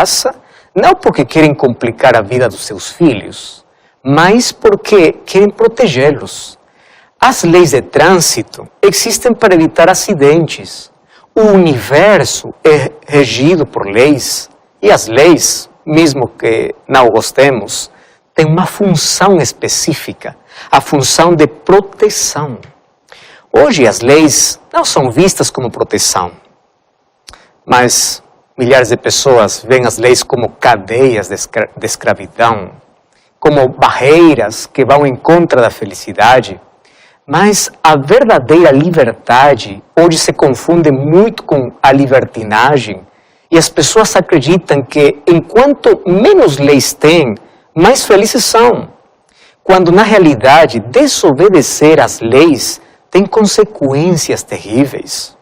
casa, não porque querem complicar a vida dos seus filhos, mas porque querem protegê-los. As leis de trânsito existem para evitar acidentes. O universo é regido por leis, e as leis, mesmo que não gostemos, têm uma função específica, a função de proteção. Hoje as leis não são vistas como proteção, mas milhares de pessoas veem as leis como cadeias de escravidão, como barreiras que vão em contra da felicidade. Mas a verdadeira liberdade hoje se confunde muito com a libertinagem, e as pessoas acreditam que enquanto menos leis têm, mais felizes são, quando na realidade desobedecer às leis tem consequências terríveis.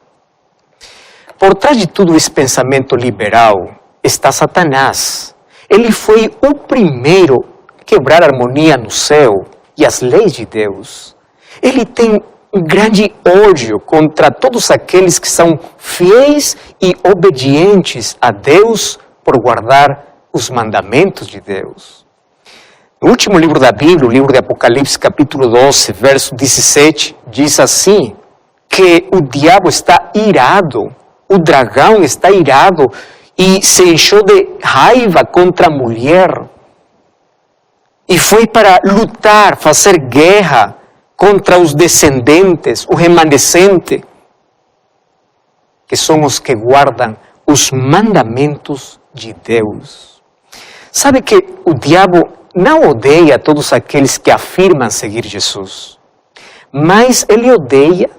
Por trás de todo esse pensamento liberal está Satanás. Ele foi o primeiro a quebrar a harmonia no céu e as leis de Deus. Ele tem um grande ódio contra todos aqueles que são fiéis e obedientes a Deus por guardar os mandamentos de Deus. No último livro da Bíblia, o livro de Apocalipse, capítulo 12, verso 17, diz assim, que o diabo está irado, o dragão está irado e se encheu de raiva contra a mulher. E foi para lutar, fazer guerra contra os descendentes, o remanescente, que são os que guardam os mandamentos de Deus. Sabe que o diabo não odeia todos aqueles que afirmam seguir Jesus, mas ele odeia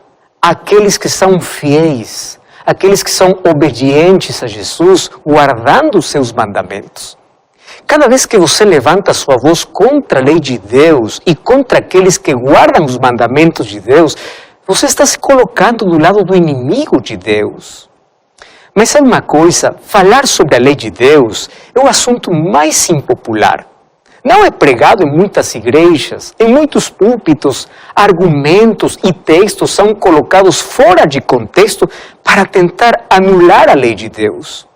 aqueles que são fiéis, aqueles que são obedientes a Jesus, guardando os seus mandamentos. Cada vez que você levanta a sua voz contra a lei de Deus e contra aqueles que guardam os mandamentos de Deus, você está se colocando do lado do inimigo de Deus. Mas sabe uma coisa? Falar sobre a lei de Deus é o assunto mais impopular. Não é pregado em muitas igrejas, em muitos púlpitos, argumentos e textos são colocados fora de contexto para tentar anular a lei de Deus.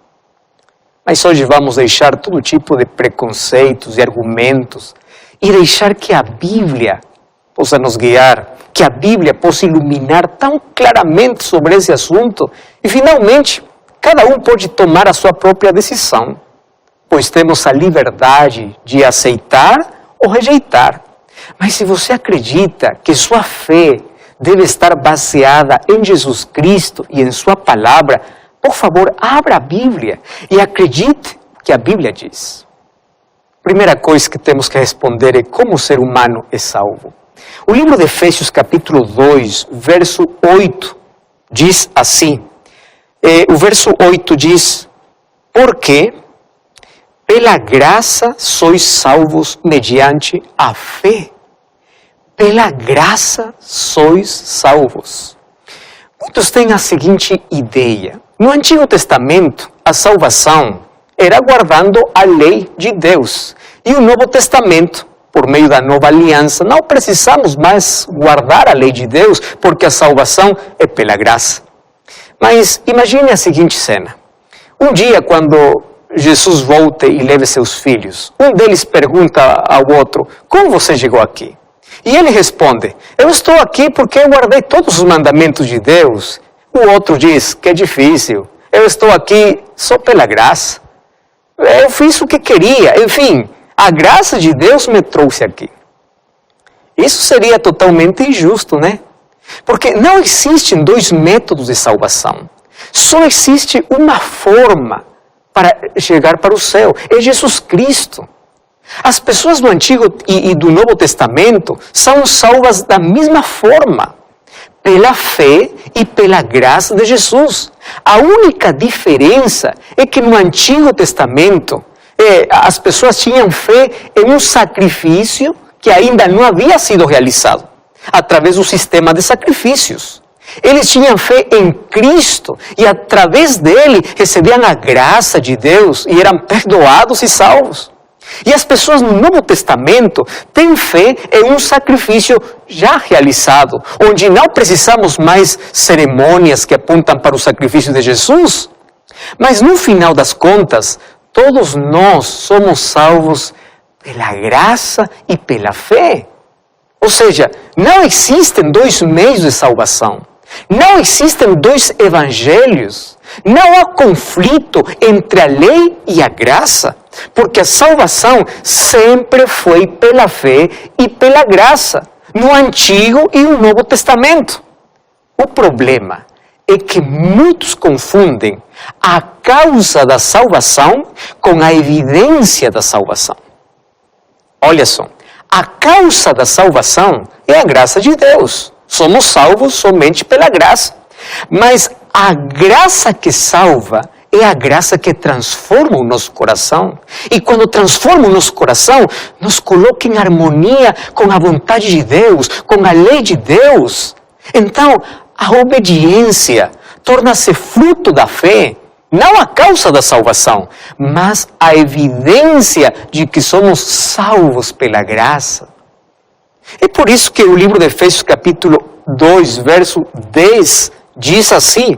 Mas hoje vamos deixar todo tipo de preconceitos e argumentos e deixar que a Bíblia possa nos guiar, que a Bíblia possa iluminar tão claramente sobre esse assunto e finalmente cada um pode tomar a sua própria decisão, pois temos a liberdade de aceitar ou rejeitar. Mas se você acredita que sua fé deve estar baseada em Jesus Cristo e em sua palavra, por favor, abra a Bíblia e acredite que a Bíblia diz. Primeira coisa que temos que responder é como o ser humano é salvo. O livro de Efésios capítulo 2, verso 8, diz assim. O verso 8 diz, porque pela graça sois salvos mediante a fé. Pela graça sois salvos. Muitos têm a seguinte ideia. No Antigo Testamento, a salvação era guardando a lei de Deus. E o Novo Testamento, por meio da nova aliança, não precisamos mais guardar a lei de Deus, porque a salvação é pela graça. Mas imagine a seguinte cena. Um dia, quando Jesus volta e leva seus filhos, um deles pergunta ao outro, como você chegou aqui? E ele responde, eu estou aqui porque eu guardei todos os mandamentos de Deus. O outro diz, que é difícil, eu estou aqui só pela graça. Eu fiz o que queria, enfim, a graça de Deus me trouxe aqui. Isso seria totalmente injusto, né? Porque não existem dois métodos de salvação. Só existe uma forma para chegar para o céu, é Jesus Cristo. As pessoas do Antigo e do Novo Testamento são salvas da mesma forma, pela fé e pela graça de Jesus. A única diferença é que no Antigo Testamento as pessoas tinham fé em um sacrifício que ainda não havia sido realizado, através do sistema de sacrifícios. Eles tinham fé em Cristo e através dele recebiam a graça de Deus e eram perdoados e salvos. E as pessoas no Novo Testamento têm fé em um sacrifício já realizado, onde não precisamos mais cerimônias que apontam para o sacrifício de Jesus. Mas no final das contas, Todos nós somos salvos pela graça e pela fé. Ou seja, não existem dois meios de salvação. Não existem dois evangelhos. Não há conflito entre a lei e a graça. Porque a salvação sempre foi pela fé e pela graça. No Antigo e no Novo Testamento. O problema é que muitos confundem a causa da salvação com a evidência da salvação. Olha só, a causa da salvação é a graça de Deus. Somos salvos somente pela graça. Mas a graça que salva é a graça que transforma o nosso coração. E quando transforma o nosso coração, nos coloca em harmonia com a vontade de Deus, com a lei de Deus. Então, a obediência torna-se fruto da fé, não a causa da salvação, mas a evidência de que somos salvos pela graça. É por isso que o livro de Efésios capítulo 2, verso 10, diz assim: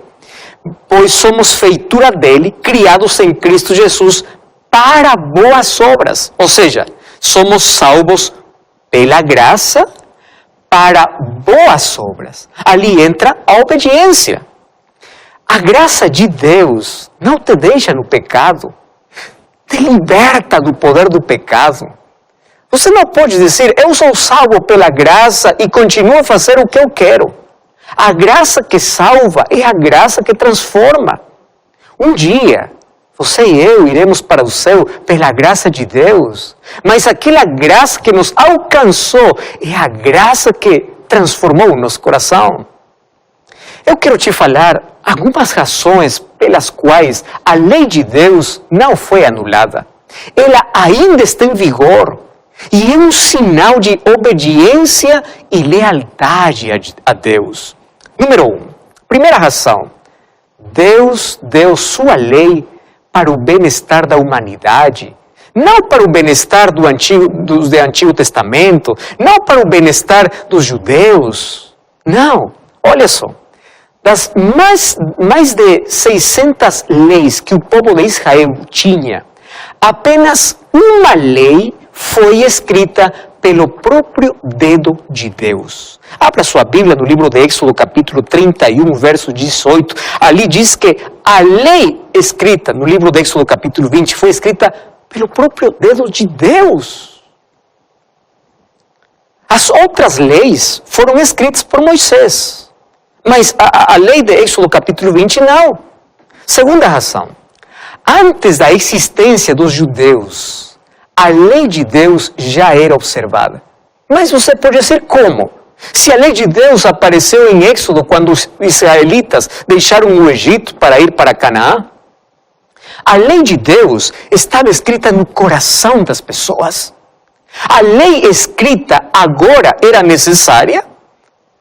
pois somos feitura dele, criados em Cristo Jesus, para boas obras. Ou seja, somos salvos pela graça, para boas obras. Ali entra a obediência. A graça de Deus não te deixa no pecado, te liberta do poder do pecado. Você não pode dizer, eu sou salvo pela graça e continuo a fazer o que eu quero. A graça que salva é a graça que transforma. Um dia, você e eu iremos para o céu pela graça de Deus. Mas aquela graça que nos alcançou é a graça que transformou o nosso coração. Eu quero te falar algumas razões pelas quais a lei de Deus não foi anulada. Ela ainda está em vigor e é um sinal de obediência e lealdade a Deus. Número 1, primeira razão, Deus deu sua lei para o bem-estar da humanidade, não para o bem-estar do Antigo Testamento, não para o bem-estar dos judeus. Não, olha só, das mais de 600 leis que o povo de Israel tinha, apenas uma lei foi escrita pelo próprio dedo de Deus. Abra sua Bíblia no livro de Êxodo, capítulo 31, verso 18. Ali diz que a lei escrita no livro de Êxodo, capítulo 20, foi escrita pelo próprio dedo de Deus. As outras leis foram escritas por Moisés. Mas a lei de Êxodo, capítulo 20, não. Segunda razão. Antes da existência dos judeus, a lei de Deus já era observada. Mas você pode dizer como? Se a lei de Deus apareceu em Êxodo quando os israelitas deixaram o Egito para ir para Canaã, a lei de Deus estava escrita no coração das pessoas. A lei escrita agora era necessária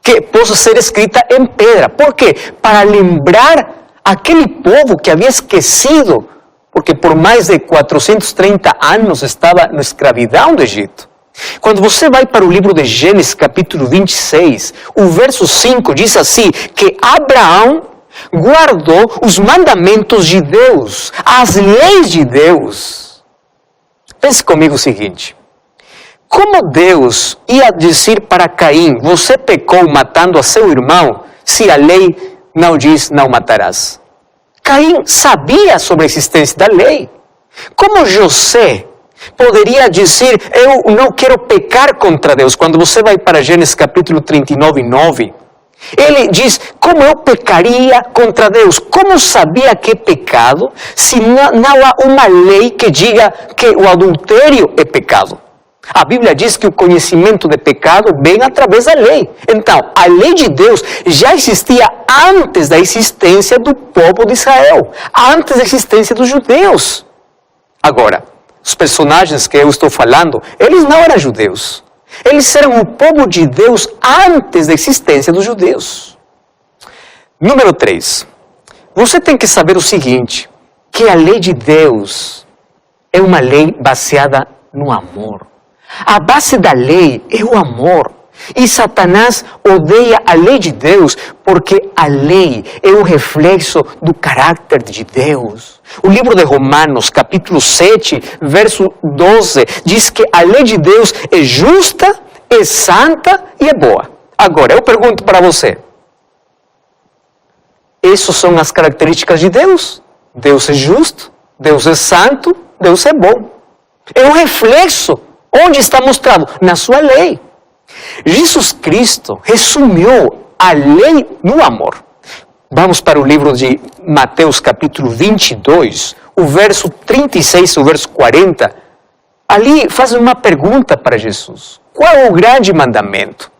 que possa ser escrita em pedra. Por quê? Para lembrar aquele povo que havia esquecido, porque por mais de 430 anos estava na escravidão do Egito. Quando você vai para o livro de Gênesis, capítulo 26, o verso 5 diz assim, que Abraão guardou os mandamentos de Deus, as leis de Deus. Pense comigo o seguinte, como Deus ia dizer para Caim, você pecou matando a seu irmão, se a lei não diz não matarás? Caim sabia sobre a existência da lei. Como José poderia dizer, eu não quero pecar contra Deus? Quando você vai para Gênesis capítulo 39, 9, ele diz, como eu pecaria contra Deus? Como sabia que é pecado se não há uma lei que diga que o adultério é pecado? A Bíblia diz que o conhecimento de pecado vem através da lei. Então, a lei de Deus já existia antes da existência do povo de Israel, antes da existência dos judeus. Agora, os personagens que eu estou falando, eles não eram judeus. Eles eram o povo de Deus antes da existência dos judeus. Número 3. Você tem que saber o seguinte, que a lei de Deus é uma lei baseada no amor. A base da lei é o amor. E Satanás odeia a lei de Deus porque a lei é um reflexo do caráter de Deus. O livro de Romanos, capítulo 7, verso 12, diz que a lei de Deus é justa, é santa e é boa. Agora, eu pergunto para você, essas são as características de Deus? Deus é justo, Deus é santo, Deus é bom. É um reflexo. Onde está mostrado? Na sua lei. Jesus Cristo resumiu a lei no amor. Vamos para o livro de Mateus capítulo 22, o verso 36, o verso 40. Ali faz uma pergunta para Jesus. Qual é o grande mandamento?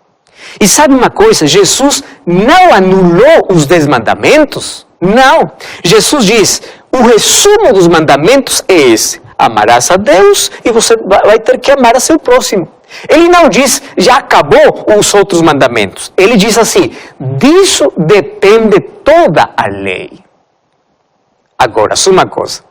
E sabe uma coisa? Jesus não anulou os 10 mandamentos. Não. Jesus diz, o resumo dos mandamentos é esse. Amarás a Deus e você vai ter que amar a seu próximo. Ele não diz, já acabou os outros mandamentos. Ele diz assim, disso depende toda a lei. Agora, só uma coisa.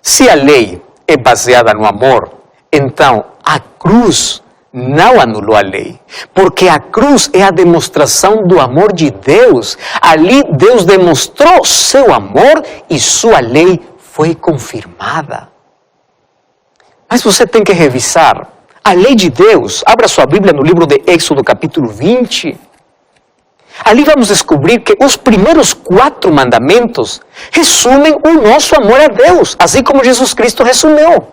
Se a lei é baseada no amor, então a cruz não anulou a lei. Porque a cruz é a demonstração do amor de Deus. Ali Deus demonstrou seu amor e sua lei foi confirmada. Mas você tem que revisar a lei de Deus. Abra sua Bíblia no livro de Êxodo capítulo 20. Ali vamos descobrir que os primeiros 4 mandamentos resumem o nosso amor a Deus, assim como Jesus Cristo resumiu.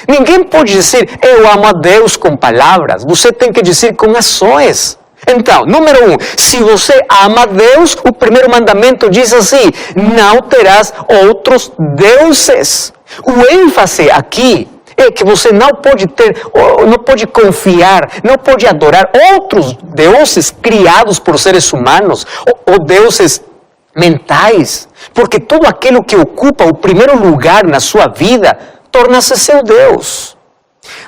Ninguém pode dizer, eu amo a Deus com palavras. Você tem que dizer com ações. Então, número 1, se você ama a Deus, o primeiro mandamento diz assim, não terás outros deuses. O ênfase aqui é que você não pode ter, não pode confiar, não pode adorar outros deuses criados por seres humanos, ou deuses mentais, porque tudo aquilo que ocupa o primeiro lugar na sua vida torna-se seu Deus.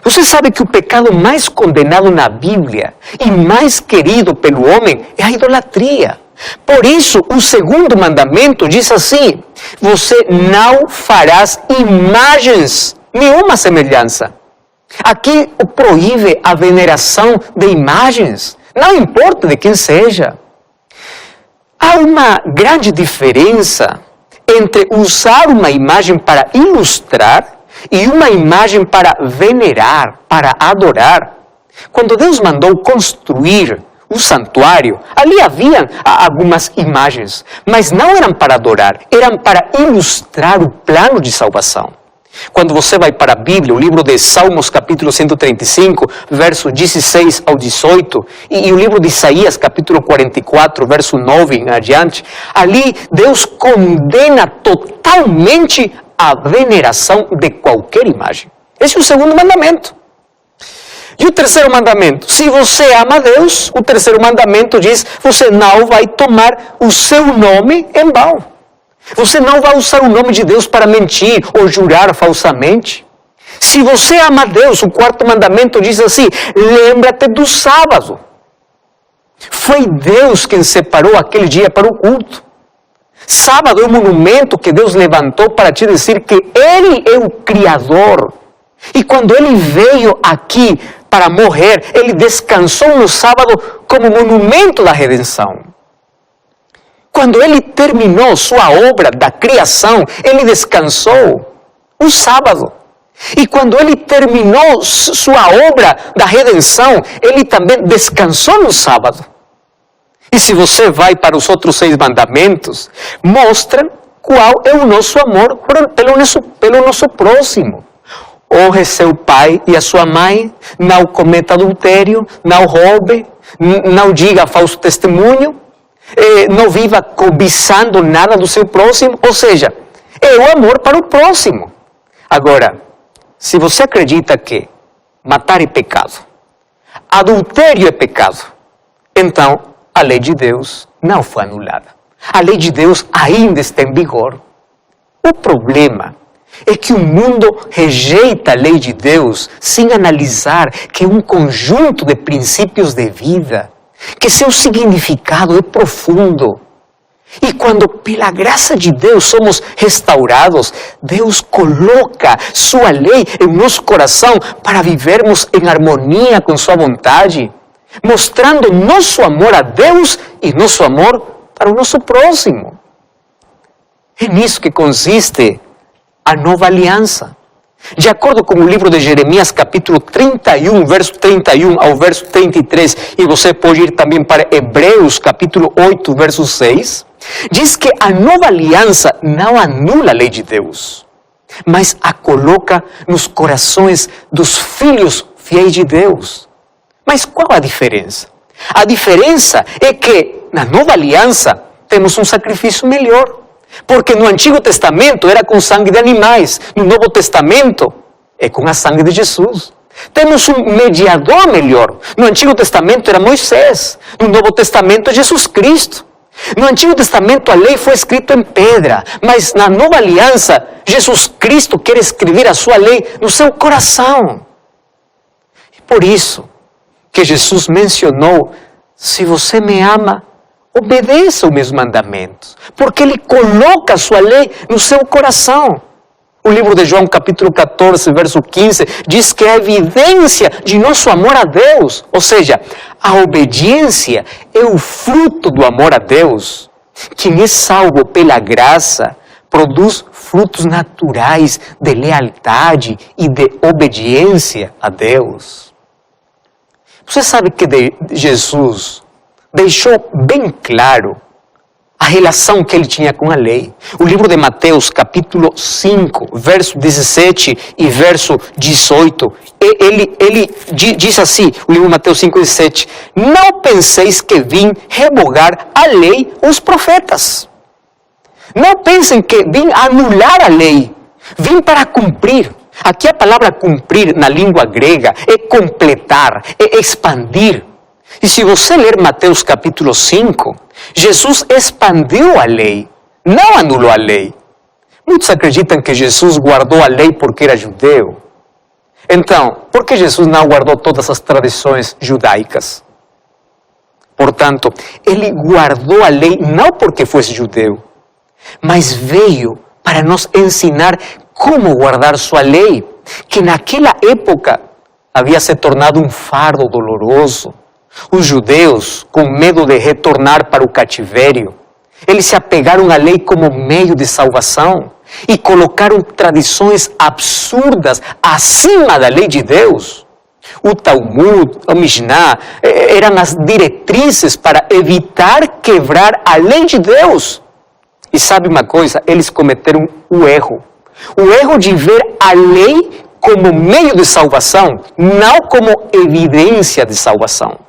Você sabe que o pecado mais condenado na Bíblia e mais querido pelo homem é a idolatria. Por isso, o segundo mandamento diz assim, você não farás imagens, nenhuma semelhança. Aqui proíbe a veneração de imagens, não importa de quem seja. Há uma grande diferença entre usar uma imagem para ilustrar e uma imagem para venerar, para adorar. Quando Deus mandou construir o santuário, ali havia algumas imagens, mas não eram para adorar, eram para ilustrar o plano de salvação. Quando você vai para a Bíblia, o livro de Salmos, capítulo 135, verso 16 ao 18, e o livro de Isaías, capítulo 44, verso 9 em adiante, ali Deus condena totalmente a veneração de qualquer imagem. Esse é o segundo mandamento. E o terceiro mandamento, se você ama a Deus, o terceiro mandamento diz, você não vai tomar o seu nome em vão. Você não vai usar o nome de Deus para mentir ou jurar falsamente. Se você ama a Deus, o quarto mandamento diz assim, lembra-te do sábado. Foi Deus quem separou aquele dia para o culto. Sábado é um monumento que Deus levantou para te dizer que Ele é o Criador. E quando Ele veio aqui para morrer, Ele descansou no sábado como monumento da redenção. Quando Ele terminou sua obra da criação, Ele descansou o sábado. E quando Ele terminou sua obra da redenção, Ele também descansou no sábado. E se você vai para os outros 6 mandamentos, mostram qual é o nosso amor pelo nosso próximo. Honre seu pai e a sua mãe, não cometa adultério, não roube, não diga falso testemunho, não viva cobiçando nada do seu próximo, ou seja, é o amor para o próximo. Agora, se você acredita que matar é pecado, adultério é pecado, então a lei de Deus não foi anulada. A lei de Deus ainda está em vigor. O problema é que o mundo rejeita a lei de Deus sem analisar que é um conjunto de princípios de vida, que seu significado é profundo. E quando pela graça de Deus somos restaurados, Deus coloca sua lei em nosso coração para vivermos em harmonia com sua vontade. mostrando nosso amor a Deus e nosso amor para o nosso próximo. É nisso que consiste a nova aliança. De acordo com o livro de Jeremias, capítulo 31, verso 31 ao verso 33, e você pode ir também para Hebreus, capítulo 8, verso 6, diz que a nova aliança não anula a lei de Deus, mas a coloca nos corações dos filhos fiéis de Deus. Mas qual a diferença? A diferença é que na nova aliança temos um sacrifício melhor. Porque no Antigo Testamento era com sangue de animais, no Novo Testamento é com a sangue de Jesus. Temos um mediador melhor. No Antigo Testamento era Moisés, no Novo Testamento é Jesus Cristo. No Antigo Testamento a lei foi escrita em pedra, mas na nova aliança Jesus Cristo quer escrever a sua lei no seu coração. E por isso que Jesus mencionou, se você me ama, obedeça os meus mandamentos, porque Ele coloca a sua lei no seu coração. O livro de João, capítulo 14, verso 15, diz que é a evidência de nosso amor a Deus. Ou seja, a obediência é o fruto do amor a Deus. Quem é salvo pela graça produz frutos naturais de lealdade e de obediência a Deus. Você sabe que Jesus deixou bem claro a relação que ele tinha com a lei. O livro de Mateus, capítulo 5, verso 17 e verso 18, ele diz assim, o livro de Mateus 5, 17, não penseis que vim revogar a lei ou os profetas. Não pensem que vim anular a lei, vim para cumprir. Aqui a palavra cumprir na língua grega é completar, é expandir. E se você ler Mateus capítulo 5, Jesus expandiu a lei, não anulou a lei. Muitos acreditam que Jesus guardou a lei porque era judeu. Então, por que Jesus não guardou todas as tradições judaicas? Portanto, ele guardou a lei não porque fosse judeu, mas veio para nos ensinar como guardar sua lei, que naquela época havia se tornado um fardo doloroso. Os judeus, com medo de retornar para o cativério, eles se apegaram à lei como meio de salvação e colocaram tradições absurdas acima da lei de Deus. O Talmud, o Mishnah, eram as diretrizes para evitar quebrar a lei de Deus. E sabe uma coisa? Eles cometeram o erro de ver a lei como meio de salvação, não como evidência de salvação.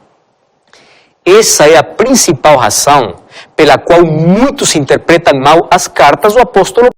Essa é a principal razão pela qual muitos interpretam mal as cartas do apóstolo